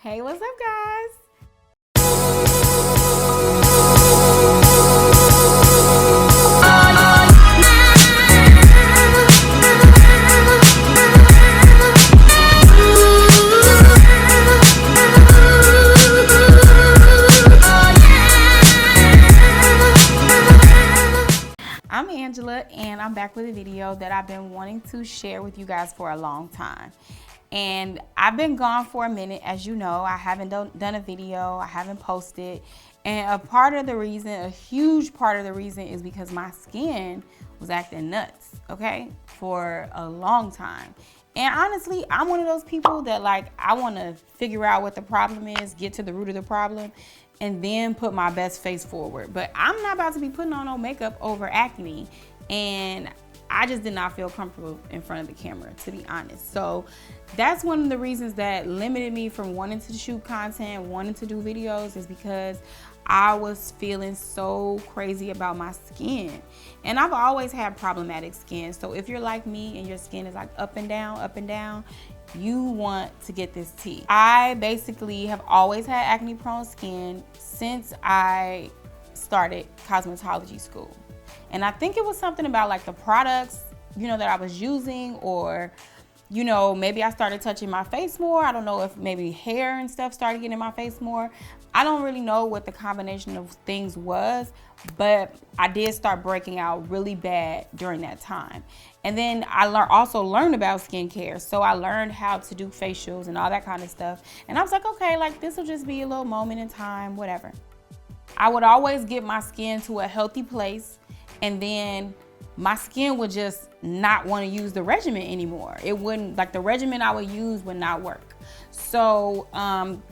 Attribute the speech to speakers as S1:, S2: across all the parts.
S1: Hey, what's up, guys? I'm Angela, and I'm back with a video that I've been wanting to share with you guys for a long time. And I've been gone for a minute, as you know. I haven't done a video, I haven't posted. And a huge part of the reason is because my skin was acting nuts, okay, for a long time. And honestly, I'm one of those people that I want to figure out what the problem is, get to the root of the problem, and then put my best face forward. But I'm not about to be putting on no makeup over acne. And I just did not feel comfortable in front of the camera, to be honest. So that's one of the reasons that limited me from wanting to shoot content, wanting to do videos, is because I was feeling so crazy about my skin. And I've always had problematic skin. So if you're like me and your skin is like up and down, you want to get this tea. I basically have always had acne prone skin since I started cosmetology school. And I think it was something about like the products, that I was using, or, maybe I started touching my face more. I don't know if maybe hair and stuff started getting in my face more. I don't really know what the combination of things was, but I did start breaking out really bad during that time. And then I also learned about skincare. So I learned how to do facials and all that kind of stuff. And I was like, okay, this will just be a little moment in time, whatever. I would always get my skin to a healthy place, and then my skin would just not want to use the regimen anymore. It wouldn't, the regimen I would use would not work. So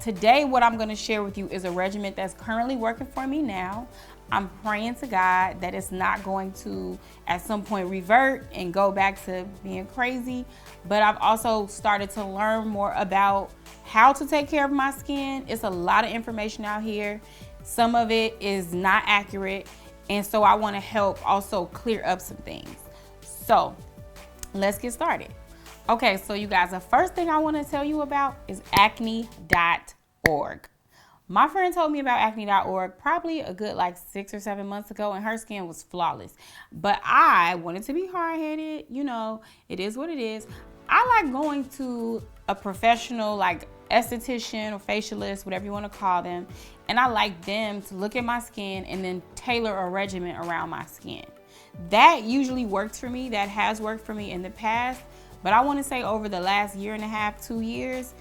S1: today what I'm going to share with you is a regimen that's currently working for me now. I'm praying to God that it's not going to at some point revert and go back to being crazy. But I've also started to learn more about how to take care of my skin. It's a lot of information out here. Some of it is not accurate. And so I want to help also clear up some things. So let's get started. Okay, so you guys, the first thing I want to tell you about is Acne Dot-Org. My friend told me about Acne Dot-Org probably a good 6 or 7 months ago, and her skin was flawless. But I wanted to be hard-headed, it is what it is. I like going to a professional esthetician or facialist, whatever you want to call them, and I like them to look at my skin and then tailor a regimen around my skin. That usually works for me. That has worked for me in the past, but I want to say over the last year and a half, 2 years,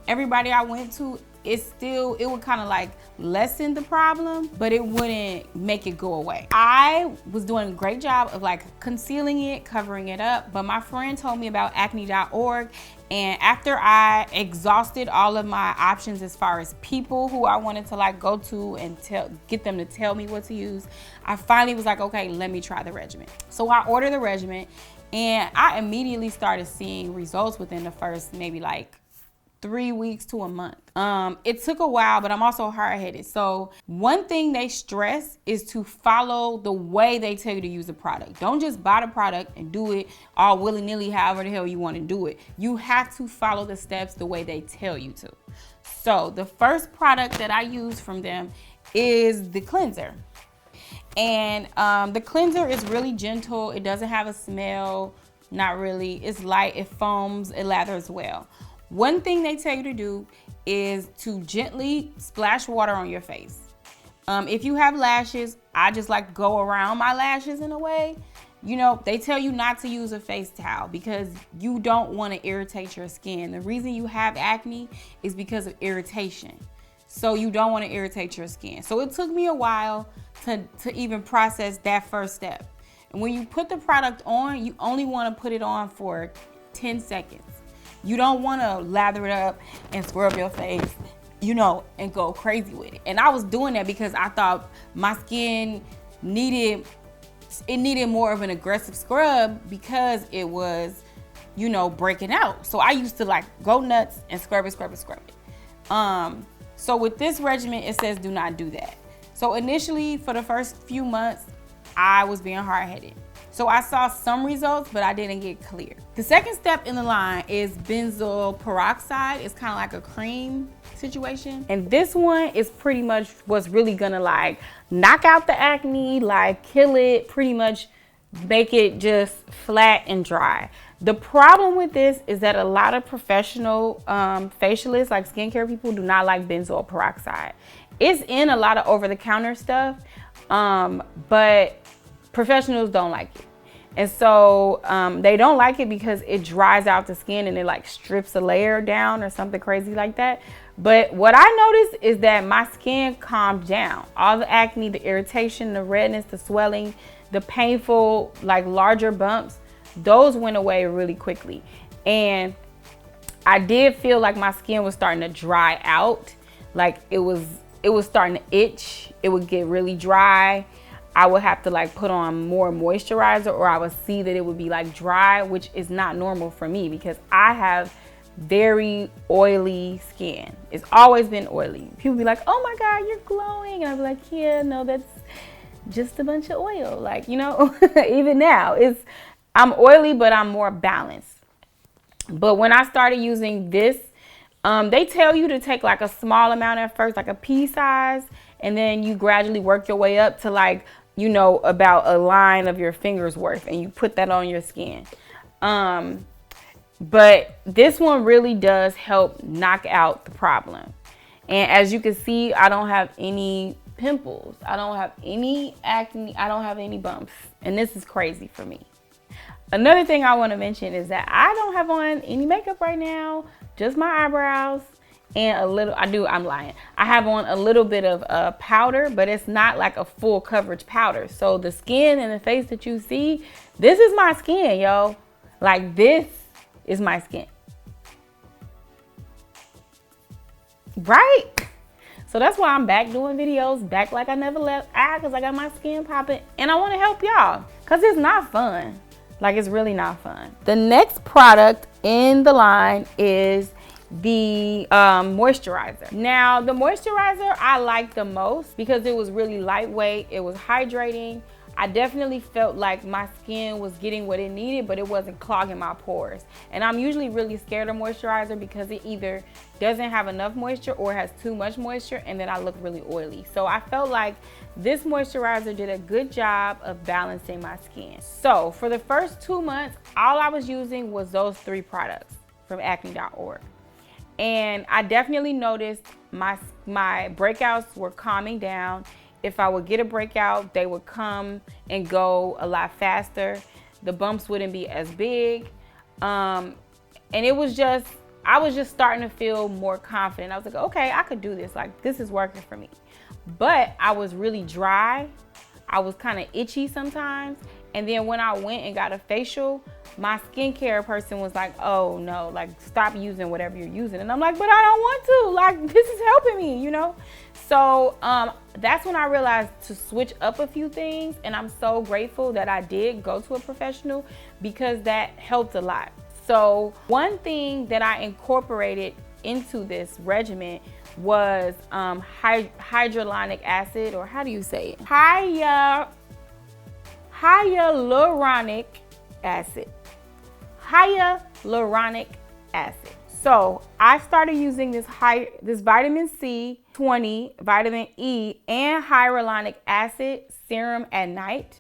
S1: everybody I went to, it would kind of lessen the problem, but it wouldn't make it go away. I was doing a great job of concealing it, covering it up, but my friend told me about Acne Dot-Org, and after I exhausted all of my options as far as people who I wanted to go to and get them to tell me what to use, I finally was like, okay, let me try the regimen. So I ordered the regimen, and I immediately started seeing results within the first maybe 3 weeks to a month. It took a while, but I'm also hard-headed. So one thing they stress is to follow the way they tell you to use the product. Don't just buy the product and do it all willy-nilly, however the hell you want to do it. You have to follow the steps the way they tell you to. So the first product that I use from them is the cleanser. And the cleanser is really gentle. It doesn't have a smell, not really. It's light, it foams, it lathers well. One thing they tell you to do is to gently splash water on your face. If you have lashes, I just go around my lashes in a way. They tell you not to use a face towel because you don't want to irritate your skin. The reason you have acne is because of irritation. So you don't want to irritate your skin. So it took me a while to even process that first step. And when you put the product on, you only want to put it on for 10 seconds. You don't want to lather it up and scrub your face, and go crazy with it. And I was doing that because I thought my skin needed more of an aggressive scrub because it was, breaking out. So I used to go nuts and scrub it. So with this regimen, it says do not do that. So initially for the first few months, I was being hard-headed. So I saw some results, but I didn't get clear. The second step in the line is benzoyl peroxide. It's kind of like a cream situation. And this one is pretty much what's really gonna like knock out the acne, like kill it, pretty much make it just flat and dry. The problem with this is that a lot of professional facialists, like skincare people, do not like benzoyl peroxide. It's in a lot of over-the-counter stuff, but professionals don't like it. And so they don't like it because it dries out the skin and it like strips a layer down or something crazy like that. But what I noticed is that my skin calmed down. All the acne, the irritation, the redness, the swelling, the painful, like larger bumps, those went away really quickly. And I did feel like my skin was starting to dry out. Like it was starting to itch. It would get really dry. I would have to like put on more moisturizer, or I would see that it would be like dry, which is not normal for me because I have very oily skin. It's always been oily. People be like, oh my God, you're glowing. And I'd be like, yeah, no, that's just a bunch of oil. Like, you know, even now I'm oily, but I'm more balanced. But when I started using this, they tell you to take like a small amount at first, like a pea size, and then you gradually work your way up to like, you know, about a line of your finger's worth, and you put that on your skin. But this one really does help knock out the problem. And as you can see, I don't have any pimples. I don't have any acne. I don't have any bumps. And this is crazy for me. Another thing I want to mention is that I don't have on any makeup right now, just my eyebrows and a little, I'm lying. I have on a little bit of powder, but it's not like a full coverage powder. So the skin and the face that you see, this is my skin, yo. Like this is my skin. Right? So that's why I'm back doing videos, back like I never left, because I got my skin popping and I want to help y'all because it's not fun. Like it's really not fun. The next product in the line is the moisturizer. Now the moisturizer I like the most because it was really lightweight, it was hydrating. I definitely felt like my skin was getting what it needed, but it wasn't clogging my pores. And I'm usually really scared of moisturizer because it either doesn't have enough moisture or has too much moisture, and then I look really oily. So I felt like this moisturizer did a good job of balancing my skin. So for the first 2 months, all I was using was those 3 products from Acne Dot-Org. And I definitely noticed my breakouts were calming down. If I would get a breakout, they would come and go a lot faster. The bumps wouldn't be as big. And it was just, I was just starting to feel more confident. I was like, okay, I could do this. Like, this is working for me. But I was really dry. I was kind of itchy sometimes. And then when I went and got a facial, my skincare person was like, oh no, like stop using whatever you're using. And I'm like, but I don't want to, like this is helping me, you know? So that's when I realized to switch up a few things. And I'm so grateful that I did go to a professional because that helped a lot. So one thing that I incorporated into this regimen was hyaluronic acid, or how do you say it? Hyaluronic acid. Hyaluronic acid. So I started using this vitamin C, 20, vitamin E, and hyaluronic acid serum at night.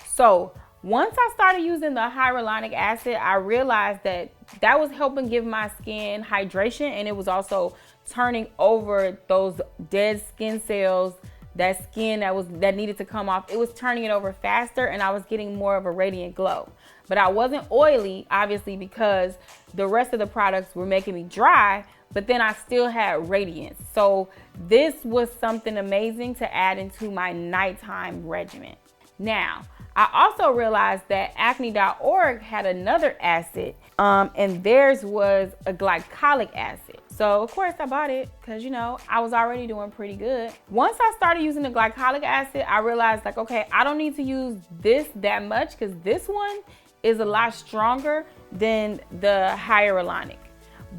S1: So once I started using the hyaluronic acid, I realized that that was helping give my skin hydration, and it was also turning over those dead skin cells, that skin that needed to come off. It was turning it over faster, and I was getting more of a radiant glow. But I wasn't oily, obviously, because the rest of the products were making me dry, but then I still had radiance. So this was something amazing to add into my nighttime regimen. Now, I also realized that Acne Dot-Org had another acid, and theirs was a glycolic acid. So of course I bought it because, you know, I was already doing pretty good. Once I started using the glycolic acid, I realized like, okay, I don't need to use this that much because this one is a lot stronger than the hyaluronic.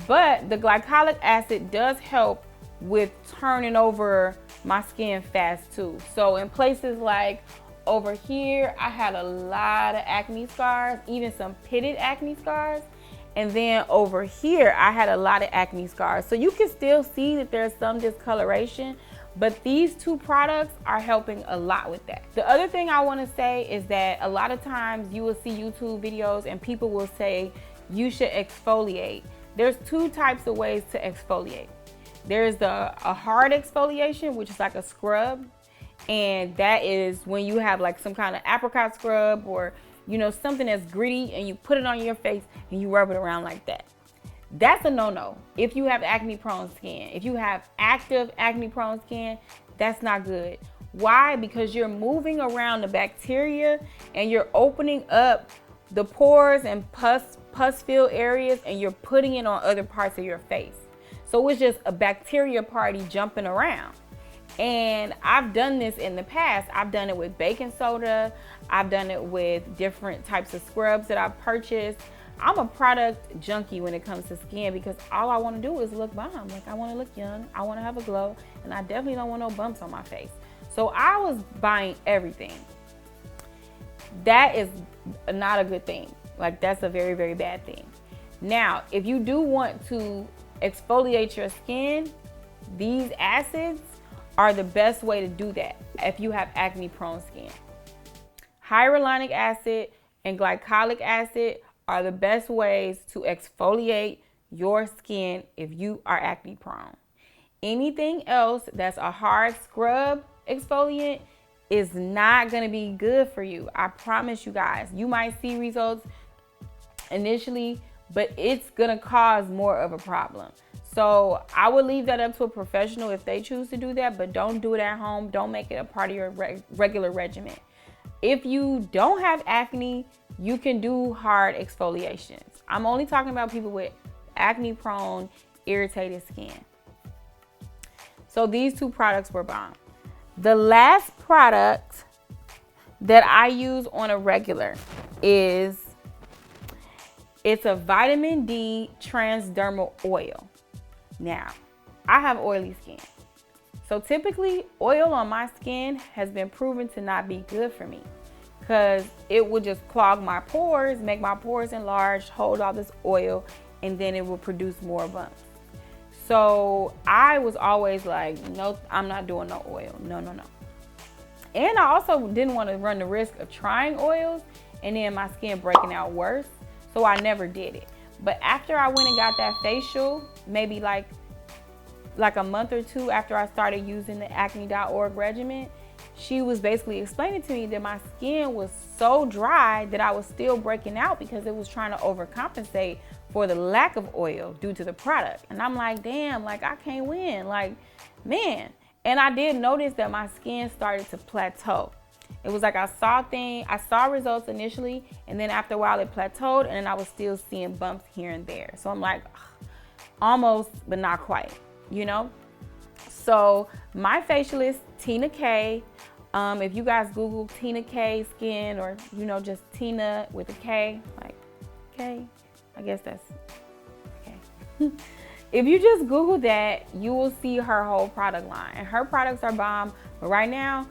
S1: But the glycolic acid does help with turning over my skin fast too. So in places like over here, I had a lot of acne scars, even some pitted acne scars. And then over here, I had a lot of acne scars. So you can still see that there's some discoloration, but these two products are helping a lot with that. The other thing I want to say is that a lot of times you will see YouTube videos and people will say you should exfoliate. There's two types of ways to exfoliate. There's a hard exfoliation, which is like a scrub. And that is when you have like some kind of apricot scrub or, you know, something that's gritty and you put it on your face and you rub it around like that. That's a no-no if you have acne prone skin. If you have active acne prone skin, that's not good. Why? Because you're moving around the bacteria and you're opening up the pores and pus-filled areas and you're putting it on other parts of your face. So it's just a bacteria party jumping around. And I've done this in the past. I've done it with baking soda. I've done it with different types of scrubs that I've purchased. I'm a product junkie when it comes to skin because all I want to do is look bomb. Like I want to look young, I want to have a glow, and I definitely don't want no bumps on my face. So I was buying everything. That is not a good thing. Like that's a very, very bad thing. Now, if you do want to exfoliate your skin, these acids are the best way to do that if you have acne prone skin. Hyaluronic acid and glycolic acid are the best ways to exfoliate your skin if you are acne prone. Anything else that's a hard scrub exfoliant is not gonna be good for you. I promise you guys. You might see results initially, but it's gonna cause more of a problem. So I would leave that up to a professional if they choose to do that, but don't do it at home. Don't make it a part of your regular regimen. If you don't have acne, you can do hard exfoliations. I'm only talking about people with acne prone, irritated skin. So these two products were bomb. The last product that I use on a regular is, it's a vitamin D transdermal oil. Now, I have oily skin. So typically oil on my skin has been proven to not be good for me because it will just clog my pores, make my pores enlarged, hold all this oil, and then it will produce more bumps. So I was always like, no, I'm not doing no oil. No, no, no. And I also didn't want to run the risk of trying oils and then my skin breaking out worse. So I never did it. But after I went and got that facial, maybe like a month or two after I started using the Acne Dot-Org regimen, she was basically explaining to me that my skin was so dry that I was still breaking out because it was trying to overcompensate for the lack of oil due to the product. And I'm like, damn, like I can't win, like, man. And I did notice that my skin started to plateau. It was like I saw results initially, and then after a while it plateaued, and then I was still seeing bumps here and there. So I'm like, ugh, almost, but not quite, you know? So my facialist, Tina K, if you guys Google Tina K skin, or, you know, just Tina with a K, like K, I guess that's okay. If you just Google that, you will see her whole product line. And her products are bomb, but right now,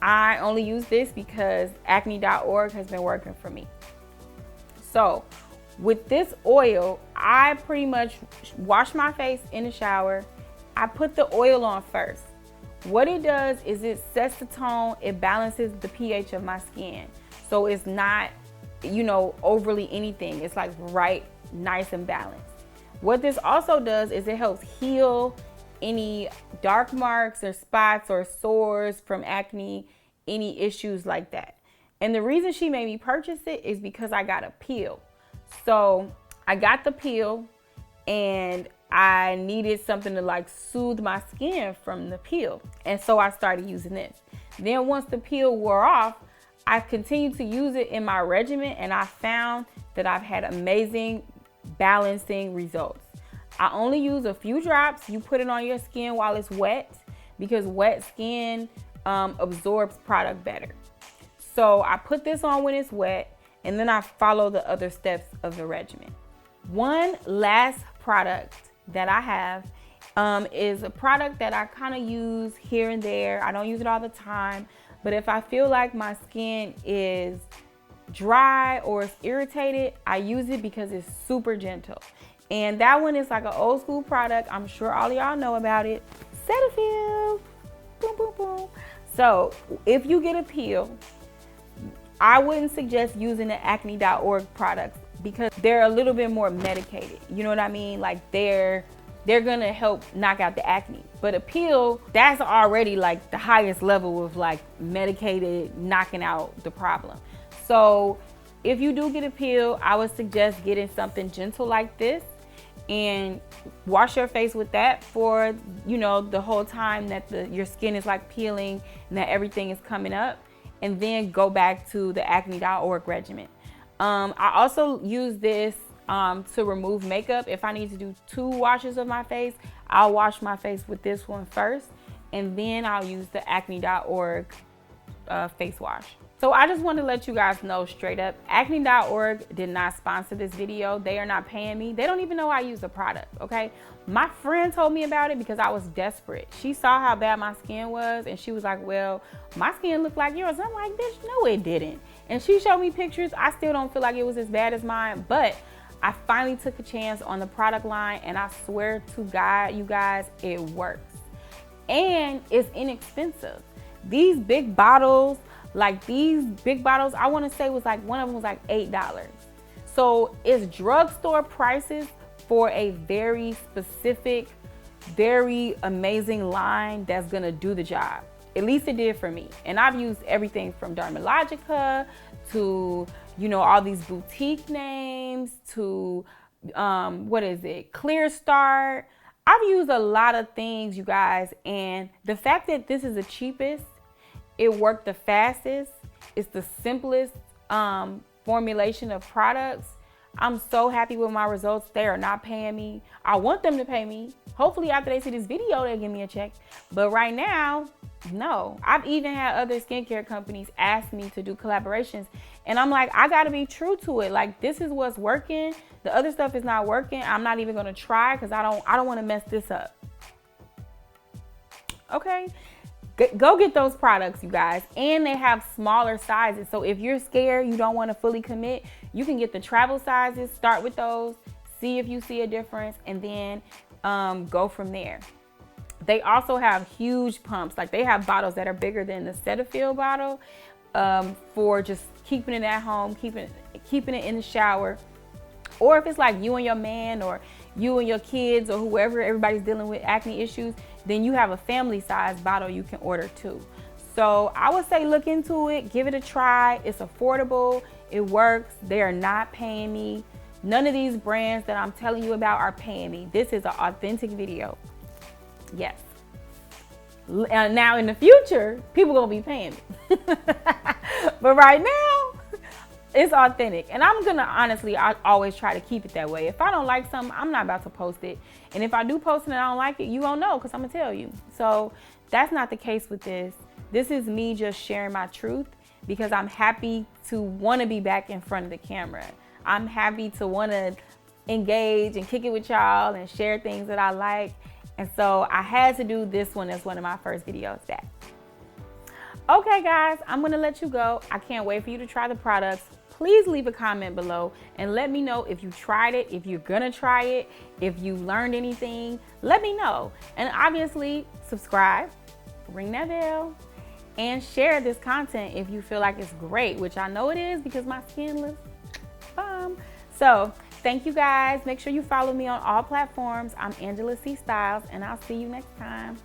S1: I only use this because Acne Dot-Org has been working for me. So with this oil, I pretty much wash my face in the shower. I put the oil on first. What it does is it sets the tone, it balances the pH of my skin. So it's not, you know, overly anything. It's like right, nice and balanced. What this also does is it helps heal any dark marks or spots or sores from acne, any issues like that. And the reason she made me purchase it is because I got a peel. So I got the peel and I needed something to like soothe my skin from the peel. And so I started using this. Then once the peel wore off, I continued to use it in my regimen, and I found that I've had amazing balancing results. I only use a few drops. You put it on your skin while it's wet because wet skin absorbs product better. So I put this on when it's wet, and then I follow the other steps of the regimen. One last product that I have is a product that I kind of use here and there. I don't use it all the time, But if I feel like my skin is dry or it's irritated, I use it because it's super gentle. And that one is like an old school product. I'm sure all of y'all know about it. Cetaphil. Boom, boom, boom. So if you get a peel, I wouldn't suggest using the Acne Dot-Org products because they're a little bit more medicated. You know what I mean? Like they're gonna help knock out the acne. But a peel, that's already like the highest level of like medicated knocking out the problem. So if you do get a peel, I would suggest getting something gentle like this and wash your face with that for, you know, the whole time that your skin is like peeling and that everything is coming up, and then go back to the Acne Dot-Org regimen. I also use this to remove makeup. If I need to do 2 washes of my face, I'll wash my face with this one first, and then I'll use the Acne Dot-Org face wash. So I just want to let you guys know straight up, Acne Dot-Org did not sponsor this video. They are not paying me. They don't even know I use the product, okay? My friend told me about it because I was desperate. She saw how bad my skin was and she was like, well, my skin looked like yours. I'm like, bitch, no it didn't. And she showed me pictures. I still don't feel like it was as bad as mine, but I finally took a chance on the product line, and I swear to God, you guys, it works. And it's inexpensive. These big bottles, I want to say was like, one of them was like $8. So it's drugstore prices for a very specific, very amazing line that's gonna do the job. At least it did for me. And I've used everything from Dermalogica to, you know, all these boutique names to, Clear Start. I've used a lot of things, you guys. And the fact that this is the cheapest, it worked the fastest, it's the simplest formulation of products. I'm so happy with my results. They are not paying me. I want them to pay me. Hopefully after they see this video, they'll give me a check. But right now, no. I've even had other skincare companies ask me to do collaborations. And I'm like, I gotta be true to it. Like, this is what's working. The other stuff is not working. I'm not even gonna try because I don't wanna mess this up. Okay? Go get those products, you guys. And they have smaller sizes. So if you're scared, you don't want to fully commit, you can get the travel sizes, start with those, see if you see a difference, and then go from there. They also have huge pumps. Like, they have bottles that are bigger than the Cetaphil bottle for just keeping it at home, keeping it in the shower. Or if it's like you and your man or you and your kids or whoever, everybody's dealing with acne issues, then you have a family size bottle you can order too. So I would say look into it, give it a try. It's affordable, it works. They are not paying me. None of these brands that I'm telling you about are paying me. This is an authentic video. Yes. Now in the future, people gonna be paying me. But right now, it's authentic. And I'm gonna honestly, I always try to keep it that way. If I don't like something, I'm not about to post it. And if I do post it and I don't like it, you won't know because I'm gonna tell you. So that's not the case with this. This is me just sharing my truth because I'm happy to wanna be back in front of the camera. I'm happy to wanna engage and kick it with y'all and share things that I like. And so I had to do this one as one of my first videos back. Okay guys, I'm gonna let you go. I can't wait for you to try the products. Please leave a comment below and let me know if you tried it, if you're gonna try it, if you learned anything, let me know. And obviously subscribe, ring that bell, and share this content if you feel like it's great, which I know it is because my skin looks bomb. So thank you guys. Make sure you follow me on all platforms. I'm Angela C. Styles, and I'll see you next time.